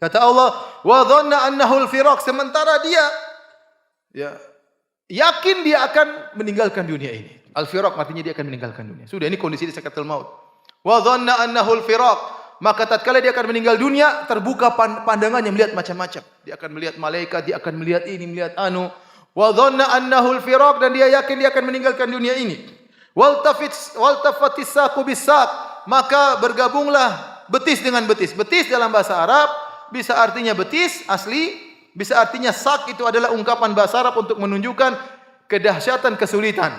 Kata Allah, wa dhanna annahu al-firaq, sementara dia yakin dia akan meninggalkan dunia ini. Al-firaq artinya dia akan meninggalkan dunia. Sudah, ini kondisi di sakaratul maut. Wa dhanna annahu al-firaq, maka tatkala dia akan meninggal dunia, terbuka pandangannya melihat macam-macam. Dia akan melihat malaikat, dia akan melihat ini, melihat anu. Wa dhanna annahu al-firaq, dan dia yakin dia akan meninggalkan dunia ini. Waltafatis saqu bis-saq, maka bergabunglah betis dengan betis. Betis dalam bahasa Arab bisa artinya betis asli, bisa artinya sak, itu adalah ungkapan bahasa Arab untuk menunjukkan kedahsyatan kesulitan.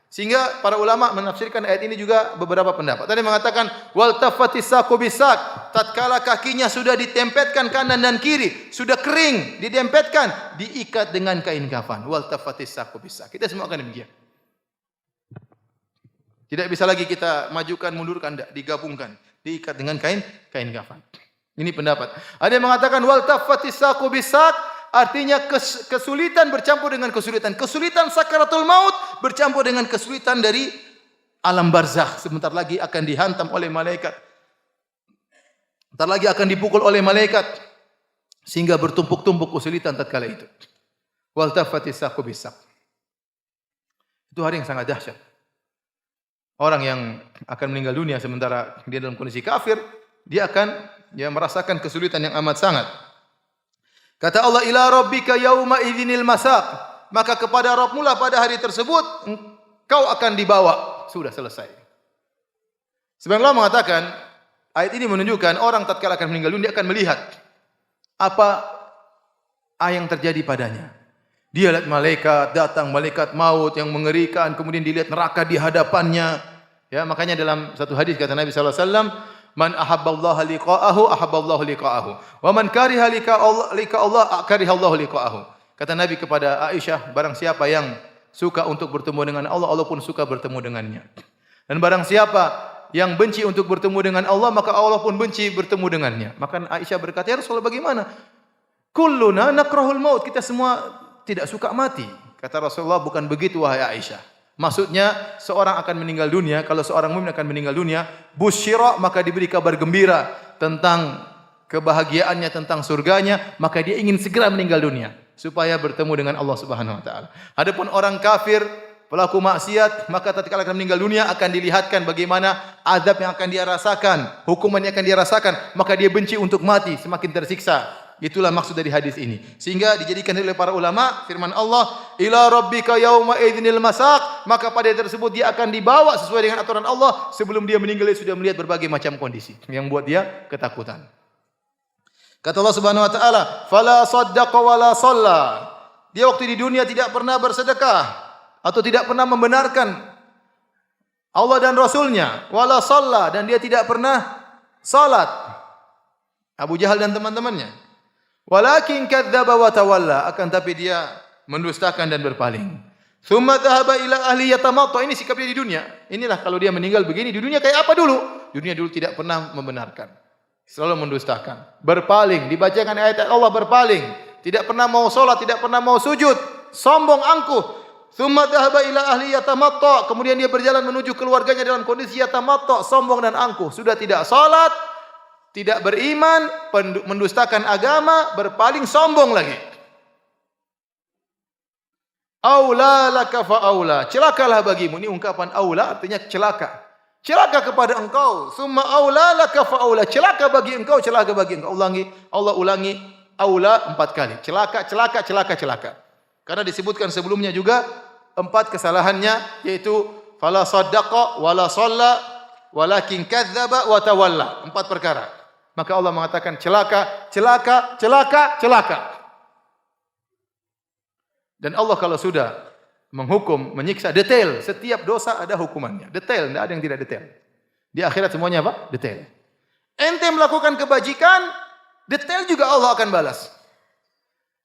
Sehingga para ulama menafsirkan ayat ini juga beberapa pendapat. Tadi mengatakan wal tafatis saqu bisak, tatkala kakinya sudah ditempetkan kanan dan kiri, sudah kering, ditempetkan, diikat dengan kain kafan. Wal tafatis saqu bisak. Kita semua akan demikian. Tidak bisa lagi kita majukan, mundurkan, digabungkan, diikat dengan kain kafan. Ini pendapat. Ada yang mengatakan wal tafatis saqu bisak, artinya kesulitan bercampur dengan kesulitan. Kesulitan sakaratul maut bercampur dengan kesulitan dari alam barzakh. Sebentar lagi akan dihantam oleh malaikat. Sebentar lagi akan dipukul oleh malaikat. Sehingga bertumpuk-tumpuk kesulitan tatkala itu. Wal tafatis saqu bisak. Itu hari yang sangat dahsyat. Orang yang akan meninggal dunia sementara dia dalam kondisi kafir, dia akan merasakan kesulitan yang amat sangat. Kata Allah, ila rabbika yauma idzinil masaq, maka kepada Rabbmu lah pada hari tersebut kau akan dibawa. Sudah selesai. Sebenarnya Allah mengatakan, ayat ini menunjukkan orang tatkala akan meninggal dunia dia akan melihat apa yang terjadi padanya. Dia lihat malaikat datang, malaikat maut yang mengerikan, kemudian dilihat neraka di hadapannya. Ya, makanya dalam satu hadis kata Nabi sallallahu alaihi wasallam, man ahabballaha liqa'ahu ahabballahu liqa'ahu wa man kariha liqa Allah karihallahu liqa'ahu. Kata Nabi kepada Aisyah, barang siapa yang suka untuk bertemu dengan Allah, Allah pun suka bertemu dengannya. Dan barang siapa yang benci untuk bertemu dengan Allah, maka Allah pun benci bertemu dengannya. Maka Aisyah berkata, ya Rasulullah, bagaimana? Kulluna nakrahul maut, kita semua tidak suka mati. Kata Rasulullah, bukan begitu wahai Aisyah. Maksudnya seorang akan meninggal dunia, kalau seorang mukmin akan meninggal dunia, busyira, maka diberi kabar gembira tentang kebahagiaannya, tentang surganya, maka dia ingin segera meninggal dunia supaya bertemu dengan Allah Subhanahu wa taala. Adapun orang kafir, pelaku maksiat, maka tatkala akan meninggal dunia akan dilihatkan bagaimana azab yang akan dia rasakan, hukuman yang akan dia rasakan, maka dia benci untuk mati, semakin tersiksa. Itulah maksud dari hadis ini. Sehingga dijadikan oleh para ulama firman Allah, ila rabbika yauma idzinil masaq, maka pada hari tersebut dia akan dibawa sesuai dengan aturan Allah. Sebelum dia meninggal dia sudah melihat berbagai macam kondisi yang buat dia ketakutan. Kata Allah Subhanahu wa taala, fala saddaqa wala shalla. Dia waktu di dunia tidak pernah bersedekah atau tidak pernah membenarkan Allah dan Rasulnya, wala shalla, dan dia tidak pernah salat. Abu Jahal dan teman-temannya. Walakin kadzdzaba wa tawalla, akan tapi dia mendustakan dan berpaling. Tsumma dhahaba ila ahli yatamatta, ini sikapnya di dunia. Inilah kalau dia meninggal begini, di dunia kayak apa dulu? Dunia dulu tidak pernah membenarkan. Selalu mendustakan, berpaling, dibacakan ayat Allah berpaling, tidak pernah mau salat, tidak pernah mau sujud, sombong angkuh. Tsumma dhahaba ila ahli yatamatta, kemudian dia berjalan menuju keluarganya dalam kondisi yatamatta, sombong dan angkuh, sudah tidak salat, tidak beriman, mendustakan agama, berpaling, sombong lagi. Aula laka fa aula, celakalah bagimu. Ini ungkapan aula artinya celaka. Celaka kepada engkau. Summa aula laka fa aula, celaka bagi engkau, celaka bagi engkau. Allah ulangi aula 4 kali. Celaka, celaka, celaka, celaka. Karena disebutkan sebelumnya juga 4 kesalahannya, yaitu fala saddaqa wala shalla walakin kadzdzaba wa tawalla. 4 perkara. Maka Allah mengatakan celaka, celaka, celaka, celaka. Dan Allah kalau sudah menghukum, menyiksa, detail. Setiap dosa ada hukumannya. Detail, tidak ada yang tidak detail. Di akhirat semuanya apa? Detail. Ente melakukan kebajikan, detail juga Allah akan balas.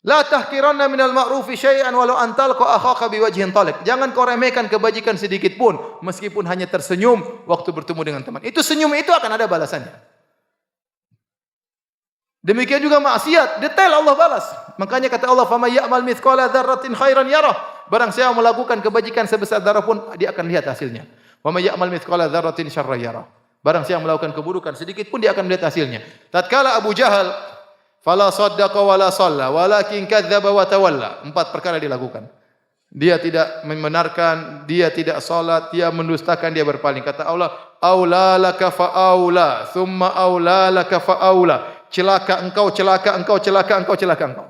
La tahqiranna minal ma'rufi syai'an walau an talqa akhaka biwajhin talib. Jangan kau remehkan kebajikan sedikit pun, meskipun hanya tersenyum waktu bertemu dengan teman. Itu senyum itu akan ada balasannya. Demikian juga maksiat, detail Allah balas. Makanya kata Allah, "Faman ya'mal mithqala dzarratin khairan yarah." Barang siapa melakukan kebajikan sebesar zarah pun dia akan lihat hasilnya. "Wa may ya'mal mithqala dzarratin syarran yarah." Barang siapa melakukan keburukan sedikit pun dia akan melihat hasilnya. Tatkala Abu Jahal Fala saddaqa wala shalla, walakin kadzdzaba wa tawalla. 4 perkara dilakukan. Dia tidak membenarkan, dia tidak salat, dia mendustakan, dia berpaling. Kata Allah, aula laka fa aula, thumma aula laka fa aula. Celaka engkau, celaka engkau, celaka engkau, celaka engkau.